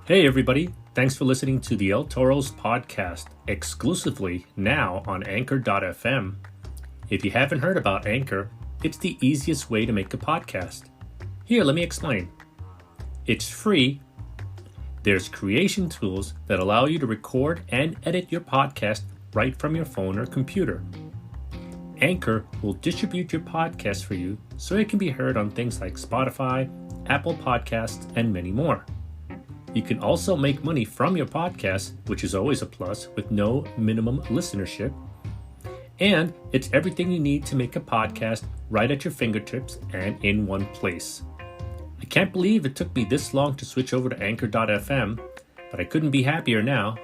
Hey everybody, thanks for listening to the El Toro's podcast, exclusively now on Anchor.fm. If you haven't heard about Anchor, it's the easiest way to make a podcast. Here, let me explain. It's free. There's creation tools that allow you to record and edit your podcast right from your phone or computer. Anchor will distribute your podcast for you so it can be heard on things like Spotify, Apple Podcasts, and many more. You can also make money from your podcast, which is always a plus, with no minimum listenership. And it's everything you need to make a podcast right at your fingertips and in one place. I can't believe it took me this long to switch over to Anchor.fm, but I couldn't be happier now.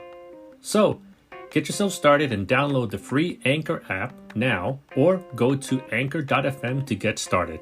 So, get yourself started and download the free Anchor app now, or go to Anchor.fm to get started.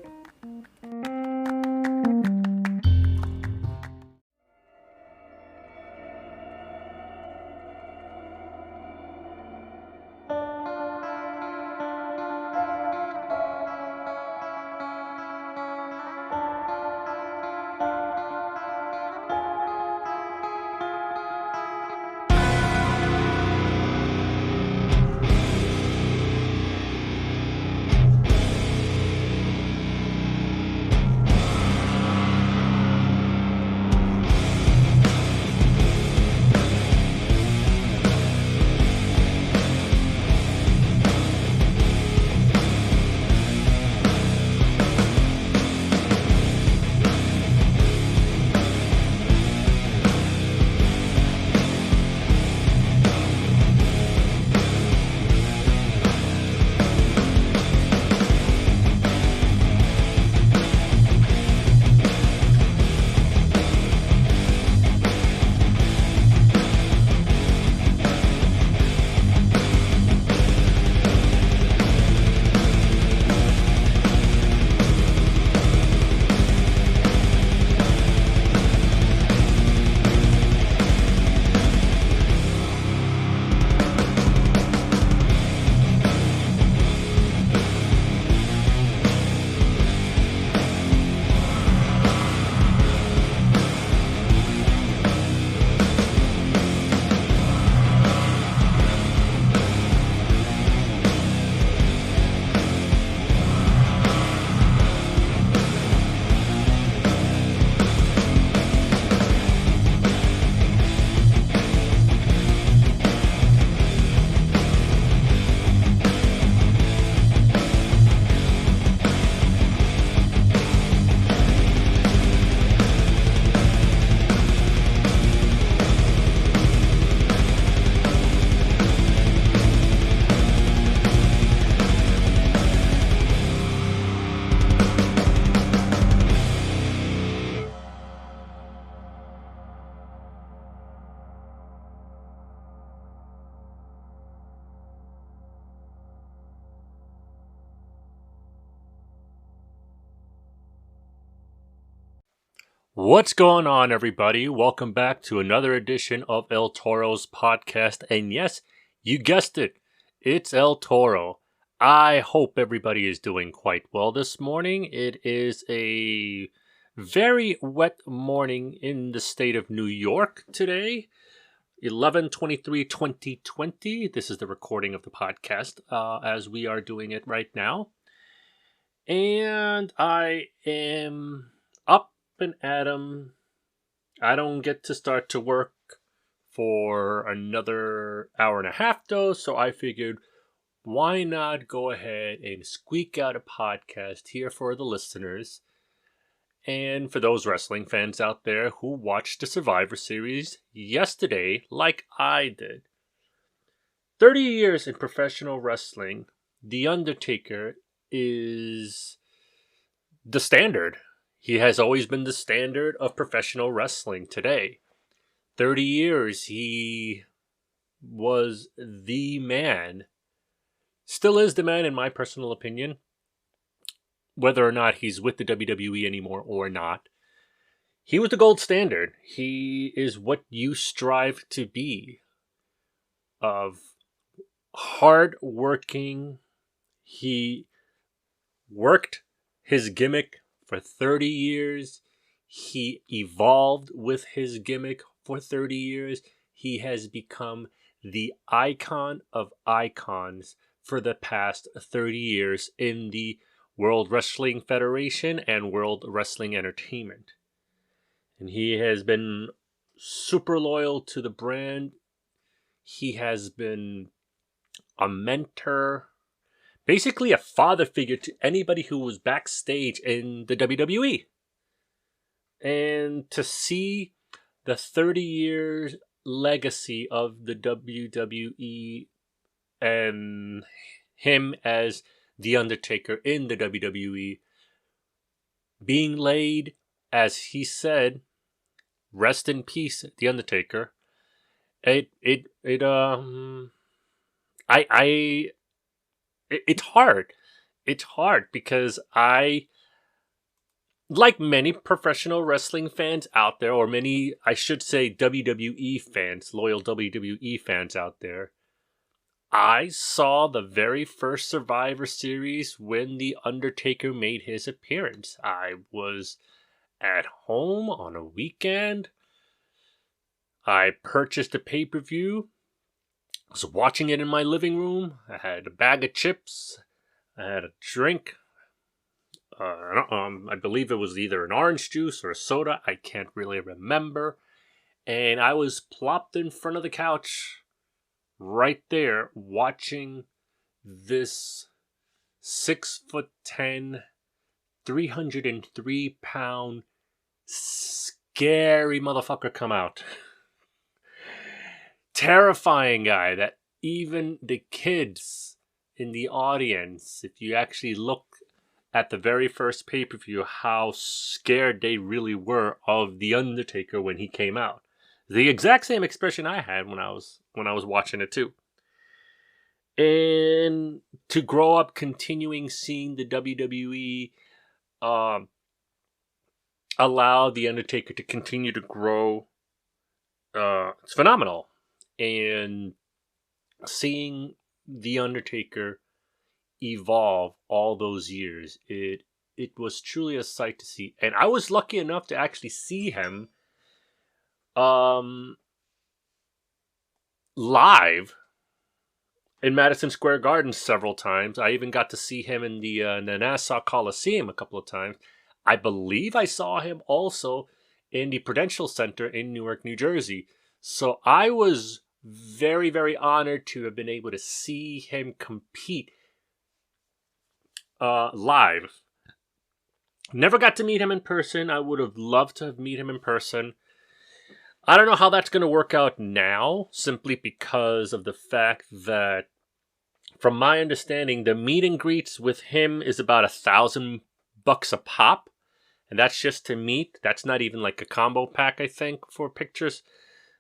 What's going on, everybody? Welcome back to another edition of El Toro's podcast. And yes, you guessed it, it's El Toro. I hope everybody is doing quite well this morning. It is a very wet morning in the state of New York today, 11/23/2020. This is the recording of the podcast as we are doing it right now. And I am up and Adam. I don't get to start to work for another hour and a half though, so I figured why not go ahead and squeak out a podcast here for the listeners and for those wrestling fans out there who watched the Survivor Series yesterday like I did. 30 years in professional wrestling, The Undertaker is the standard. He has always been the standard of professional wrestling today. 30 years, he was the man. Still is the man, in my personal opinion. Whether or not he's with the WWE anymore or not. He was the gold standard. He is what you strive to be. Of hard-working. He worked his gimmick for 30 years. He evolved with his gimmick for 30 years, he has become the icon of icons for the past 30 years in the World Wrestling Federation and World Wrestling Entertainment. And he has been super loyal to the brand. He has been a mentor, basically a father figure to anybody who was backstage in the WWE. And to see the 30 years legacy of the WWE and him as The Undertaker in the WWE being laid, as he said, rest in peace, The Undertaker. It's hard. It's hard because like many professional wrestling fans out there, or many, I should say, WWE fans, loyal WWE fans out there, I saw the very first Survivor Series when The Undertaker made his appearance. I was at home on a weekend. I purchased a pay-per-view. I was watching it in my living room. I had a bag of chips. I had a drink. I believe it was either an orange juice or a soda. I can't really remember. And I was plopped in front of the couch right there watching this 6'10", 303-pound scary motherfucker come out. Terrifying guy that even the kids in the audience, if you actually look at the very first pay-per-view, how scared they really were of The Undertaker when he came out. The exact same expression I had when I was watching it too. And to grow up continuing seeing the WWE allow The Undertaker to continue to grow, it's phenomenal. And seeing The Undertaker evolve all those years, it was truly a sight to see. And I was lucky enough to actually see him live in Madison Square Garden several times. I even got to see him in the Nassau Coliseum a couple of times. I believe I saw him also in the Prudential Center in Newark, New Jersey. So I was very, very honored to have been able to see him compete live. Never got to meet him in person. I would have loved to have met him in person. I don't know how that's going to work out now, simply because of the fact that, from my understanding, the meet and greets with him is about $1,000 a pop. And that's just to meet. That's not even like a combo pack, I think, for pictures.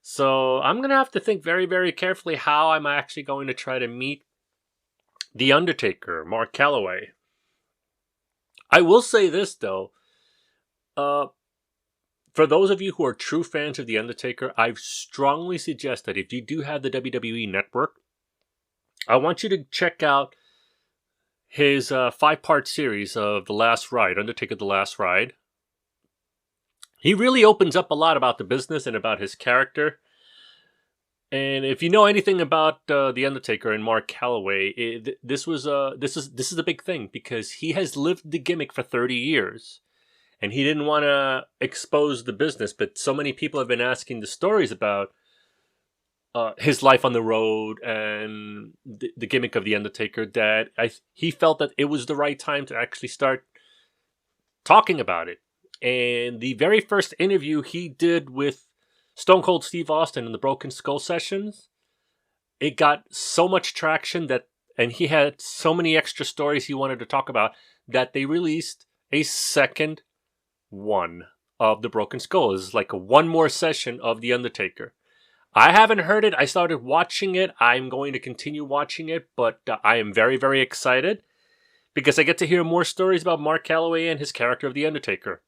So I'm going to have to think very, very carefully how I'm actually going to try to meet The Undertaker, Mark Calloway. I will say this, though. For those of you who are true fans of The Undertaker, I strongly suggest that if you do have the WWE Network, I want you to check out his 5-part series of The Last Ride, Undertaker The Last Ride. He really opens up a lot about the business and about his character. And if you know anything about The Undertaker and Mark Calloway, this is a big thing because he has lived the gimmick for 30 years. And he didn't want to expose the business, but so many people have been asking the stories about his life on the road and the gimmick of The Undertaker that he felt that it was the right time to actually start talking about it. And the very first interview he did with Stone Cold Steve Austin in the Broken Skull sessions, it got so much traction and he had so many extra stories he wanted to talk about that they released a second one of the Broken Skull. It's like one more session of The Undertaker. I haven't heard it. I started watching it. I'm going to continue watching it, but I am very, very excited because I get to hear more stories about Mark Calloway and his character of The Undertaker.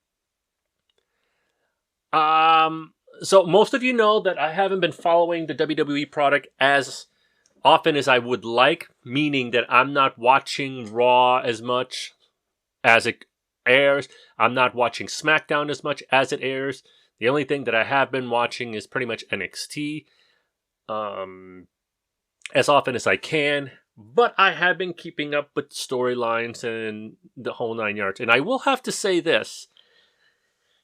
So most of you know that I haven't been following the WWE product as often as I would like, meaning that I'm not watching Raw as much as it airs. I'm not watching SmackDown as much as it airs. The only thing that I have been watching is pretty much NXT as often as I can. But I have been keeping up with storylines and the whole 9 yards. And I will have to say this.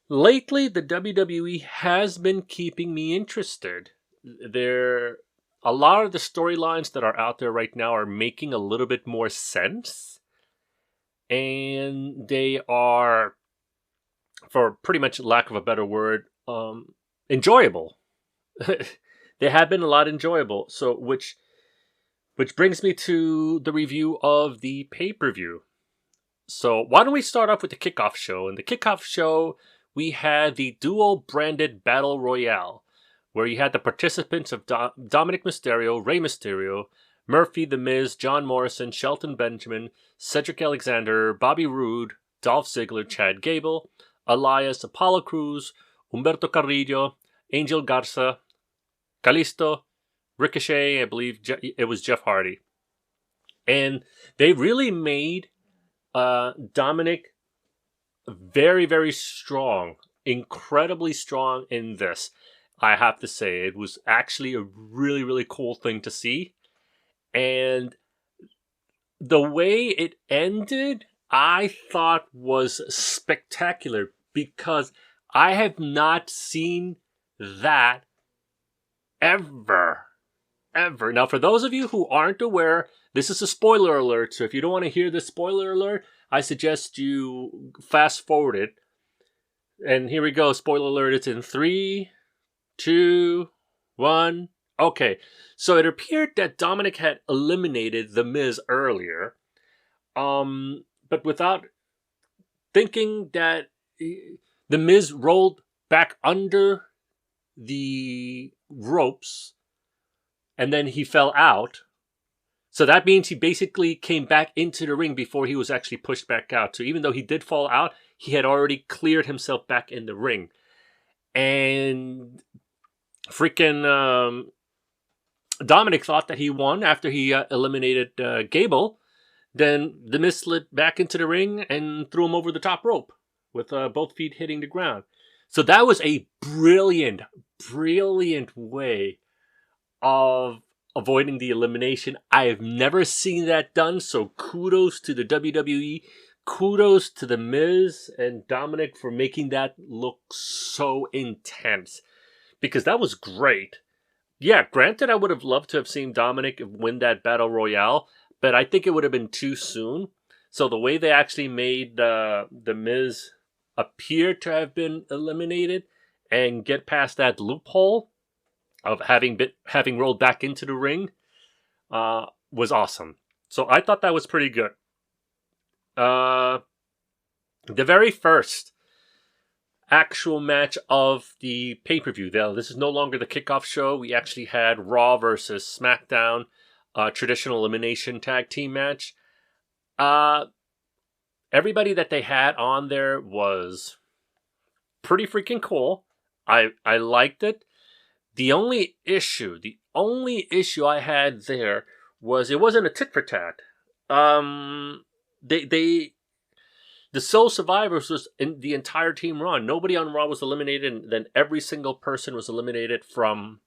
Lately, the WWE has been keeping me interested. A lot of the storylines that are out there right now are making a little bit more sense. And they are, for pretty much lack of a better word, enjoyable. They have been a lot enjoyable. So, which brings me to the review of the pay-per-view. So why don't we start off with the kickoff show? In the kickoff show, we had the dual-branded Battle Royale, where you had the participants of Dominic Mysterio, Rey Mysterio, Murphy, The Miz, John Morrison, Shelton Benjamin, Cedric Alexander, Bobby Roode, Dolph Ziggler, Chad Gable, Elias, Apollo Crews, Humberto Carrillo, Angel Garza, Kalisto, Ricochet, I believe it was Jeff Hardy. And they really made Dominic very, very strong, incredibly strong in this. I have to say, it was actually a really, really cool thing to see. And the way it ended, I thought was spectacular because I have not seen that ever. Now, for those of you who aren't aware, this is a spoiler alert, so if you don't want to hear the spoiler alert, I suggest you fast forward it. And here we go, spoiler alert, it's in 3, 2, 1. Okay, so it appeared that Dominic had eliminated The Miz earlier, but without thinking that The Miz rolled back under the ropes, and then he fell out. So that means he basically came back into the ring before he was actually pushed back out. So even though he did fall out, he had already cleared himself back in the ring. And freaking Dominic thought that he won after he eliminated Gable. Then The Miz slid back into the ring and threw him over the top rope with both feet hitting the ground. So that was a brilliant, brilliant way of avoiding the elimination. I have never seen that done, so kudos to the WWE. Kudos to The Miz and Dominic for making that look so intense. Because that was great. Yeah, granted, I would have loved to have seen Dominic win that Battle Royale, but I think it would have been too soon. So the way they actually made The Miz appear to have been eliminated and get past that loophole of having rolled back into the ring was awesome. So I thought that was pretty good. The very first actual match of the pay-per-view. This is no longer the kickoff show. We actually had Raw versus SmackDown, traditional elimination tag team match. Everybody that they had on there was pretty freaking cool. I liked it. The only issue I had there was it wasn't a tit for tat. The sole survivors was in the entire team Raw. Nobody on Raw was eliminated, and then every single person was eliminated from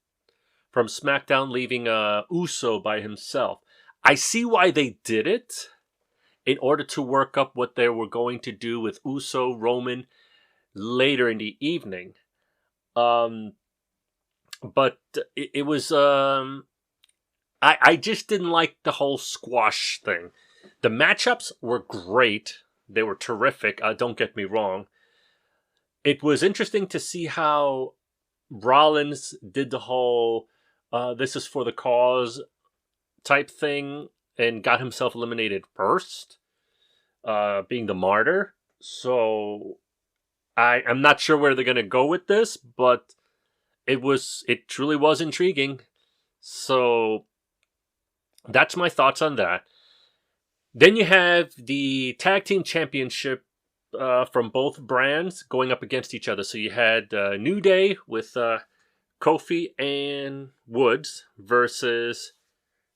SmackDown, leaving Uso by himself. I see why they did it, in order to work up what they were going to do with Uso, Roman, later in the evening. But it was... I just didn't like the whole squash thing. The matchups were great. They were terrific. Don't get me wrong. It was interesting to see how Rollins did the whole this is for the cause type thing and got himself eliminated first, being the martyr. So I'm not sure where they're going to go with this, but it truly was intriguing. So that's my thoughts on that. Then you have the Tag Team Championship from both brands going up against each other. So you had New Day with Kofi and Woods versus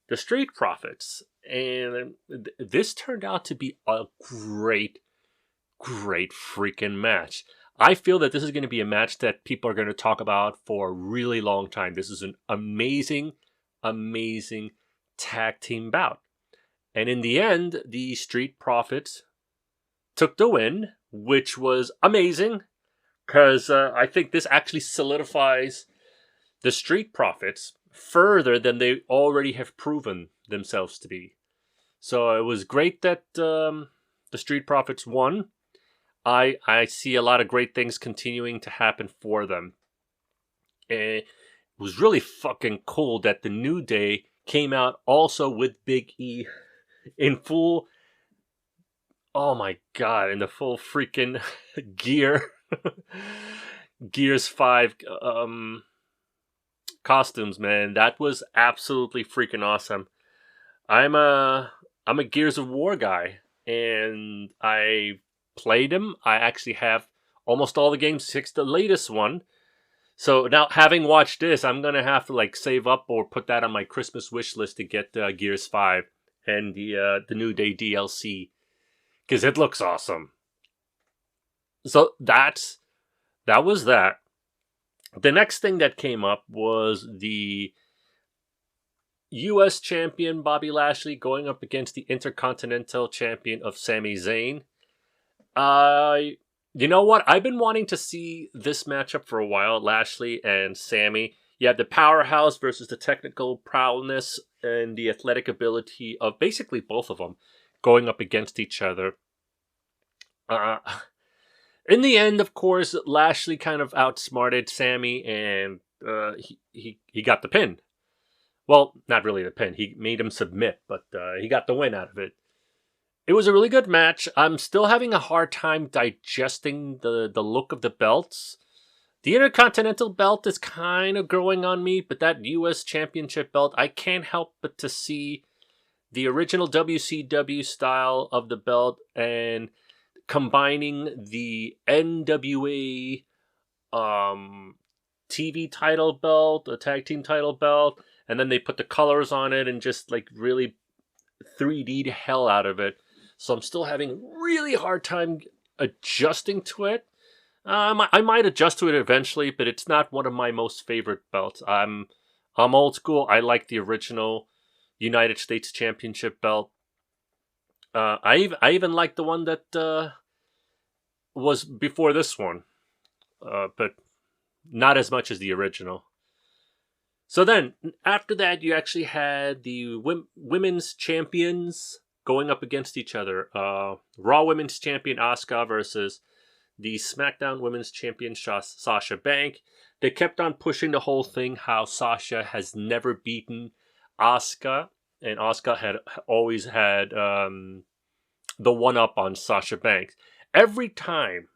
the Street Profits. And this turned out to be a great, great freaking match. I feel that this is going to be a match that people are going to talk about for a really long time. This is an amazing, amazing tag team bout. And in the end, the Street Profits took the win, which was amazing because I think this actually solidifies the Street Profits further than they already have proven themselves to be. So it was great that the Street Profits won. I see a lot of great things continuing to happen for them. It was really fucking cool that the New Day came out also with Big E in full, oh my god, in the full freaking gear. Gears 5 costumes, man. That was absolutely freaking awesome. I'm a Gears of War guy, and I played them. I actually have almost all the games, 6 the latest one. So now, having watched this, I'm gonna have to like save up or put that on my Christmas wish list to get Gears 5 and the New Day DLC because it looks awesome. So that was that. The next thing that came up was the U.S. champion Bobby Lashley going up against the Intercontinental champion of Sami Zayn. You know what? I've been wanting to see this matchup for a while, Lashley and Sami. You have the powerhouse versus the technical prowess and the athletic ability of basically both of them going up against each other. In the end, of course, Lashley kind of outsmarted Sami, and he got the pin. Well, not really the pin. He made him submit, but he got the win out of it. It was a really good match. I'm still having a hard time digesting the look of the belts. The Intercontinental belt is kind of growing on me, but that U.S. Championship belt, I can't help but to see the original WCW style of the belt and combining the NWA TV title belt, a tag team title belt, and then they put the colors on it and just like really 3D'd hell out of it. So I'm still having a really hard time adjusting to it. I might adjust to it eventually, but it's not one of my most favorite belts. I'm old school. I like the original United States Championship belt. I even like the one that was before this one, but not as much as the original. So then, after that, you actually had the women's champions going up against each other. Raw Women's Champion Asuka versus the SmackDown Women's Champion Sasha Banks. They kept on pushing the whole thing how Sasha has never beaten Asuka, and Asuka had always had the one-up on Sasha Banks. Every time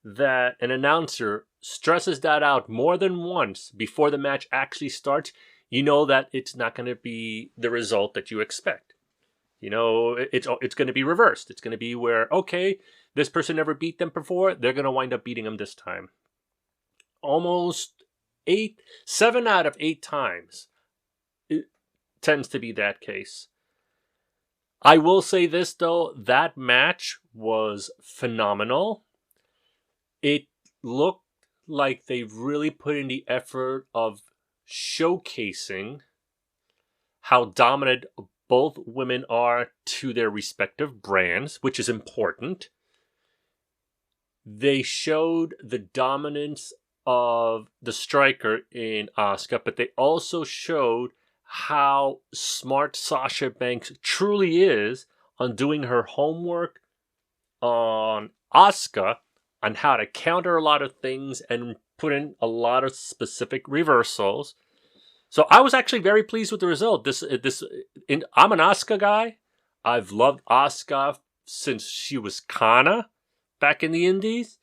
that an announcer stresses that out more than once before the match actually starts, you know that it's not going to be the result that you expect. You know, it's going to be reversed. It's going to be where, okay, this person never beat them before, they're going to wind up beating them this time. Almost 7 out of 8 times, it tends to be that case. I will say this, though, that match was phenomenal. It looked like they really put in the effort of showcasing how dominant both women are to their respective brands, which is important. They showed the dominance of the striker in Asuka, but they also showed how smart Sasha Banks truly is on doing her homework on Asuka, on how to counter a lot of things and put in a lot of specific reversals. So I was actually very pleased with the result. I'm an Asuka guy. I've loved Asuka since she was Kana back in the Indies.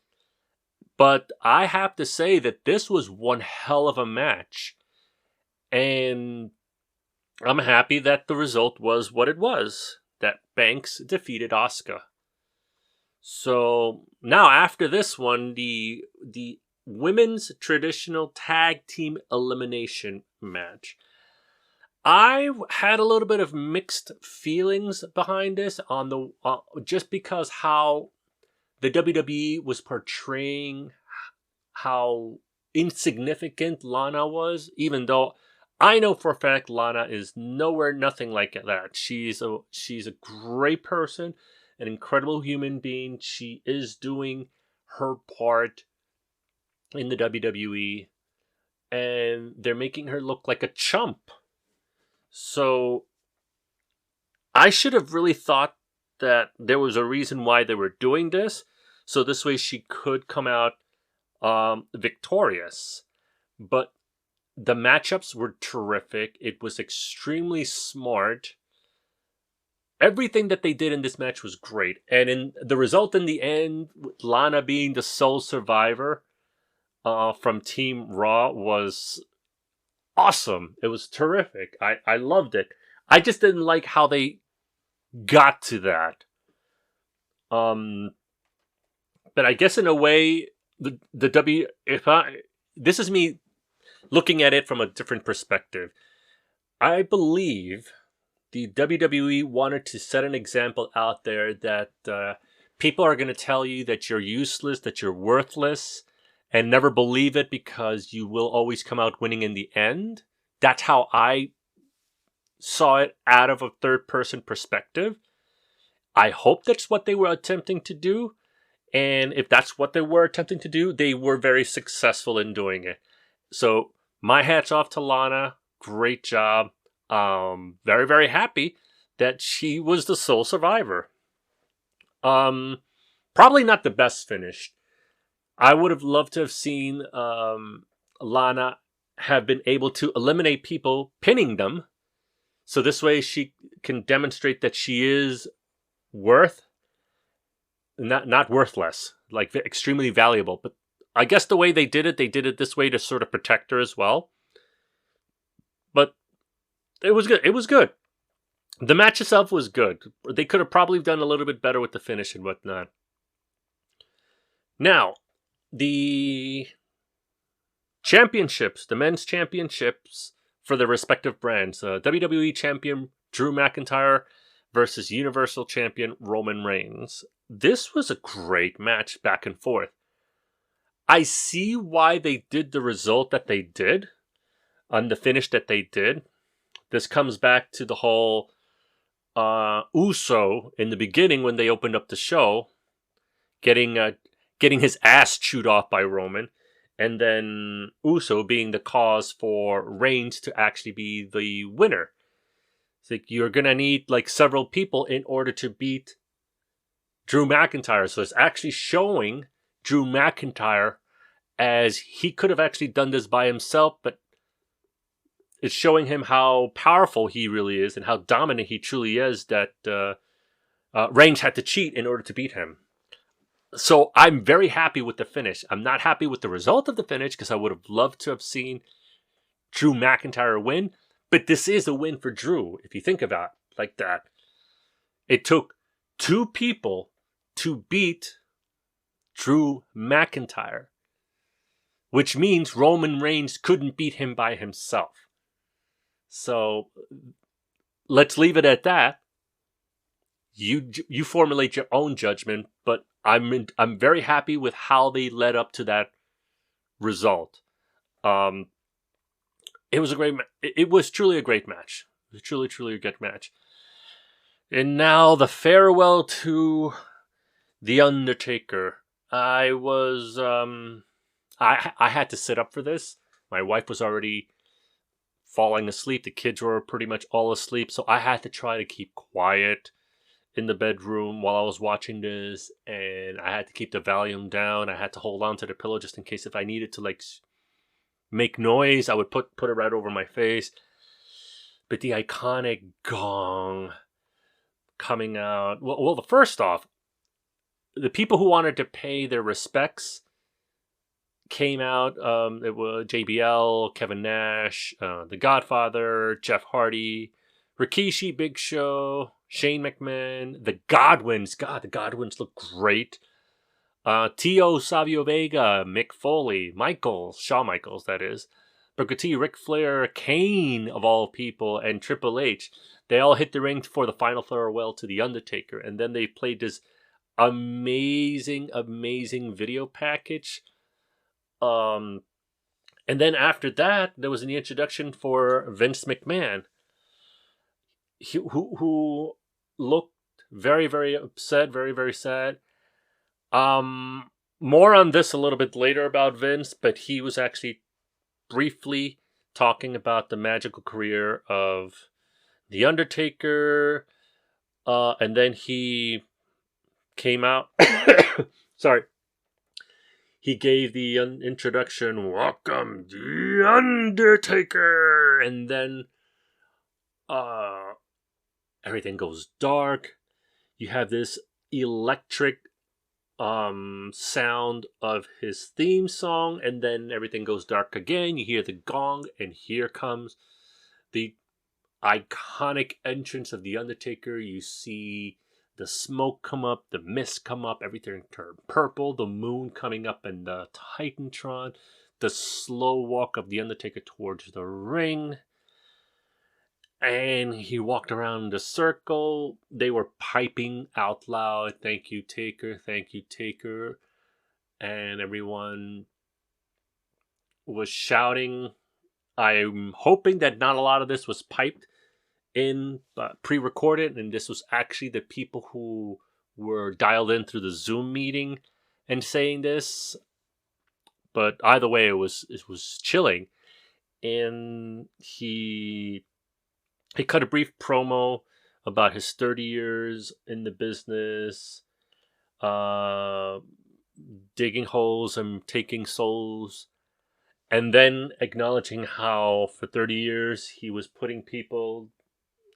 But I have to say that this was one hell of a match. And I'm happy that the result was what it was. That Banks defeated Asuka. So now after this one, the women's traditional tag team elimination match. I had a little bit of mixed feelings behind this on the just because how the WWE was portraying how insignificant Lana was, even though I know for a fact Lana is nowhere nothing like that. She's a great person, an incredible human being. She is doing her part in the WWE, and they're making her look like a chump. So I should have really thought that there was a reason why they were doing this, so this way she could come out victorious. But the matchups were terrific. It was extremely smart. Everything that they did in this match was great. And in the result in the end, with Lana being the sole survivor from Team Raw, was awesome. It was terrific. I loved it. I just didn't like how they got to that. But I guess in a way, the W. This is me looking at it from a different perspective. I believe the WWE wanted to set an example out there that people are going to tell you that you're useless, that you're worthless, and never believe it because you will always come out winning in the end. That's how I saw it out of a third-person perspective. I hope that's what they were attempting to do. And if that's what they were attempting to do, they were very successful in doing it. So my hat's off to Lana. Great job. Very, very happy that she was the sole survivor. Probably not the best finish. I would have loved to have seen Lana have been able to eliminate people, pinning them. So this way she can demonstrate that she is not worthless, like extremely valuable. But I guess the way they did it this way to sort of protect her as well. But it was good. It was good. The match itself was good. They could have probably done a little bit better with the finish and whatnot. Now, the championships, the men's championships for the respective brands. WWE Champion Drew McIntyre versus Universal Champion Roman Reigns. This was a great match back and forth. I see why they did the result that they did on the finish that they did. This comes back to the whole Uso in the beginning when they opened up the show, getting his ass chewed off by Roman, and then Uso being the cause for Reigns to actually be the winner. It's like you're gonna need like several people in order to beat Drew McIntyre. So it's actually showing Drew McIntyre as he could have actually done this by himself, but it's showing him how powerful he really is and how dominant he truly is that Reigns had to cheat in order to beat him. So I'm very happy with the finish. I'm not happy with the result of the finish because I would have loved to have seen Drew McIntyre win. But this is a win for Drew, if you think about it like that. It took two people to beat Drew McIntyre, which means Roman Reigns couldn't beat him by himself. So let's leave it at that. You formulate your own judgment, but I'm very happy with how they led up to that result. It was a great. It was truly a great match. It was truly a good match. And now the farewell to the Undertaker. I was I had to sit up for this. My wife was already falling asleep. The kids were pretty much all asleep, so I had to try to keep quiet in the bedroom while I was watching this, and I had to keep the volume down. I had to hold on to the pillow just in case if I needed to like make noise, I would put it right over my face. But the iconic gong coming out. Well, first off, the people who wanted to pay their respects came out. It was JBL, Kevin Nash, The Godfather, Jeff Hardy, Rikishi, Big Show, Shane McMahon, the Godwins. God, the Godwins look great. Tio Savio Vega, Mick Foley, Shawn Michaels, that is. Booker T, Ric Flair, Kane, of all people, and Triple H. They all hit the ring for the final farewell to The Undertaker. And then they played this amazing video package And then after that, there was an introduction for Vince McMahon, who looked very, very upset, very, very sad. More on this a little bit later about Vince, but he was actually briefly talking about the magical career of The Undertaker, and then he came out. Sorry. He gave the introduction, "Welcome, The Undertaker," and then everything goes dark. You have this electric sound of his theme song, and then everything goes dark again. You hear the gong, and here comes the iconic entrance of The Undertaker. You see the smoke come up, the mist come up, everything turned purple, the moon coming up in the Titantron, the slow walk of The Undertaker towards the ring. And he walked around the circle. They were piping out loud, "Thank you, Taker, thank you, Taker." And everyone was shouting. I'm hoping that not a lot of this was piped in, pre-recorded, and this was actually the people who were dialed in through the Zoom meeting and saying this. But either way, it was chilling. And he cut a brief promo about his 30 years in the business, digging holes and taking souls, and then acknowledging how for 30 years he was putting people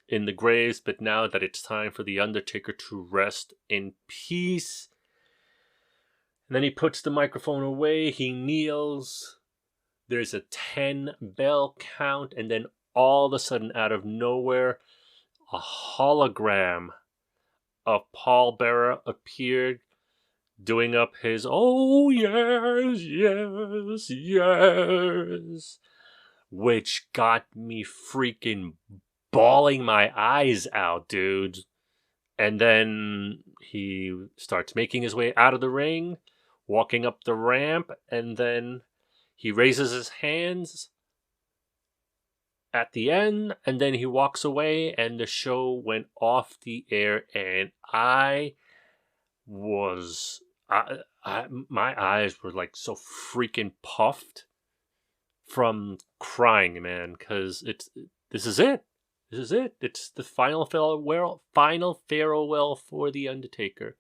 in the graves, but now that it's time for The Undertaker to rest in peace. And then he puts the microphone away, he kneels, there's a 10 bell count, and then all of a sudden, out of nowhere, a hologram of Paul Bearer appeared, doing up his "oh yes, yes, yes," which got me freaking bawling my eyes out, dude. And then he starts making his way out of the ring, walking up the ramp, and then he raises his hands at the end, and then he walks away, and the show went off the air, and my eyes were like so freaking puffed from crying, man, because this is it. This is it. It's the final farewell for The Undertaker.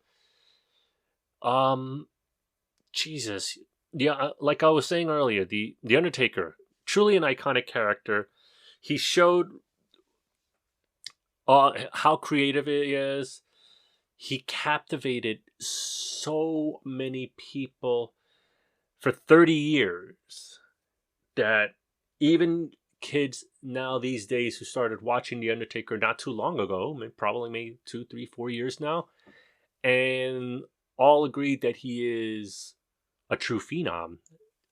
Jesus. Yeah, like I was saying earlier, the Undertaker, truly an iconic character. He showed how creative he is. He captivated so many people for 30 years that even kids now these days who started watching The Undertaker not too long ago, probably maybe 2, 3, 4 years now, and all agreed that he is a true phenom.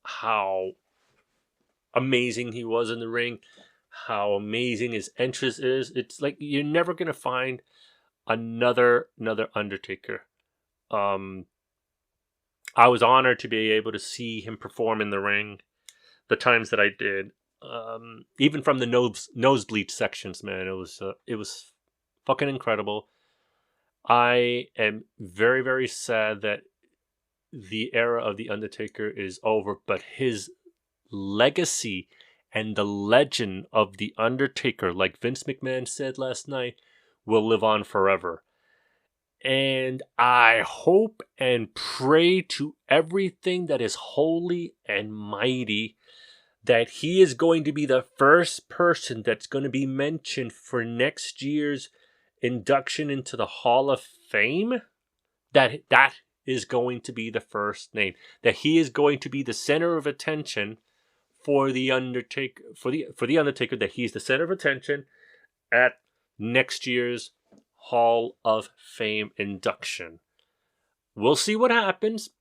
How amazing he was in the ring, how amazing his entrance is. It's like you're never going to find another Undertaker. I was honored to be able to see him perform in the ring the times that I did. Even from the nosebleed sections, man, it was fucking incredible. I am very, very sad that the era of The Undertaker is over, but his legacy and the legend of The Undertaker, like Vince McMahon said last night, will live on forever. And I hope and pray to everything that is holy and mighty that he is going to be the first person that's going to be mentioned for next year's induction into the Hall of Fame. That is going to be the first name. That he is going to be the center of attention for the Undertaker. For the Undertaker, that he's the center of attention at next year's Hall of Fame induction. We'll see what happens.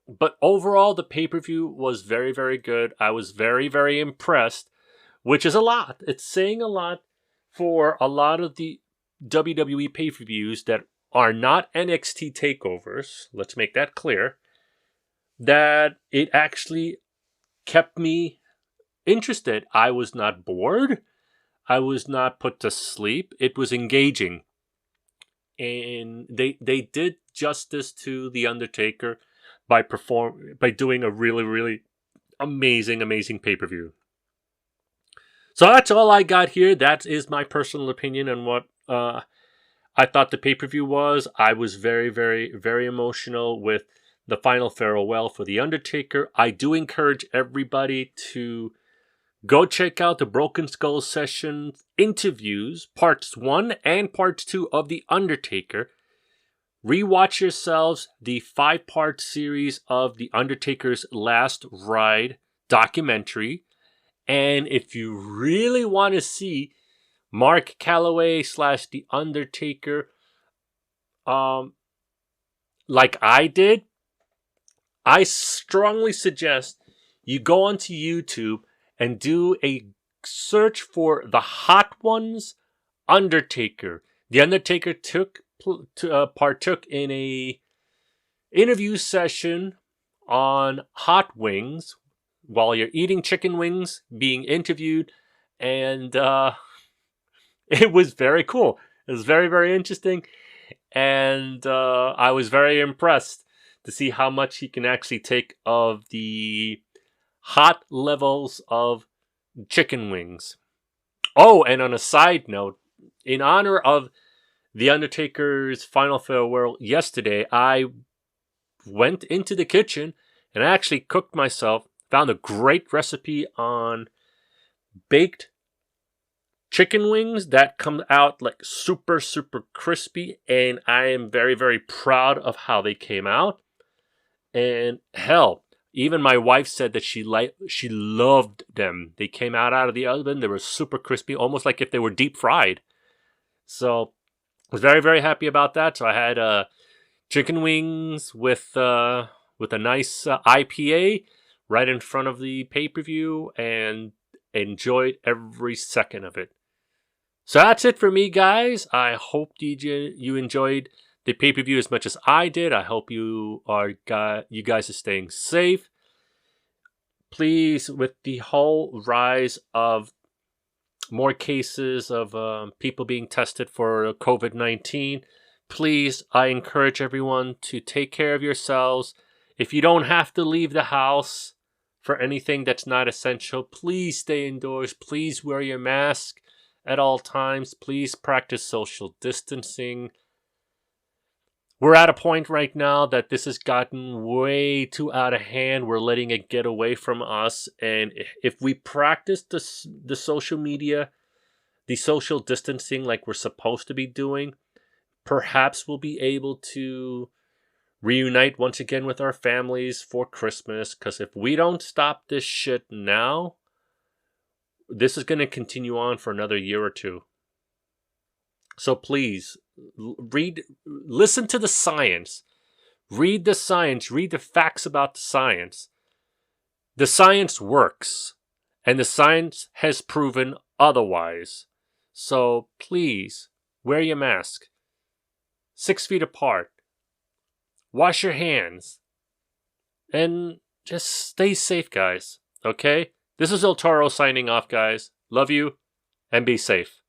But overall, the pay-per-view was very, very good. I was very, very impressed, which is a lot. It's saying a lot for a lot of the WWE pay-per-views that are not NXT takeovers. Let's make that clear. that it actually kept me interested. I was not bored. I was not put to sleep. It was engaging. And they did justice to the Undertaker by doing a really amazing pay-per-view. So that's all I got here. That is my personal opinion on what I thought the pay-per-view was. I was very emotional with the final farewell for the Undertaker. I do encourage everybody to go check out the Broken Skull session interviews, parts 1 and part 2 of The Undertaker. Rewatch yourselves the 5-part series of The Undertaker's Last Ride documentary. And if you really want to see Mark Calloway / The Undertaker, like I did, I strongly suggest you go onto YouTube and do a search for the Hot Ones Undertaker. The Undertaker partook in a interview session on hot wings while you're eating chicken wings, being interviewed, and it was very cool. It was very interesting, and I was very impressed to see how much he can actually take of the hot levels of chicken wings. Oh, and on a side note, in honor of The Undertaker's final farewell yesterday, I went into the kitchen and I actually cooked myself, found a great recipe on baked chicken wings that come out like super crispy, and I am very proud of how they came out. And hell, even my wife said that she loved them. They came out of the oven. They were super crispy, almost like if they were deep fried. So I was very happy about that. So I had chicken wings with a nice IPA right in front of the pay-per-view and enjoyed every second of it. So that's it for me, guys. I hope you enjoyed the pay-per-view as much as I did. I hope you guys are staying safe. Please, with the whole rise of more cases of people being tested for COVID-19, please, I encourage everyone to take care of yourselves. If you don't have to leave the house for anything that's not essential, please stay indoors. Please wear your mask at all times. Please practice social distancing. We're at a point right now that this has gotten way too out of hand. We're letting it get away from us. And if we practice the social media, the social distancing like we're supposed to be doing, perhaps we'll be able to reunite once again with our families for Christmas. Because if we don't stop this shit now, this is going to continue on for another year or two. So please, listen to the science. Read the science. Read the facts about the science. The science works. And the science has proven otherwise. So please, wear your mask. 6 feet apart. Wash your hands. And just stay safe, guys. Okay? This is El Toro signing off, guys. Love you, and be safe.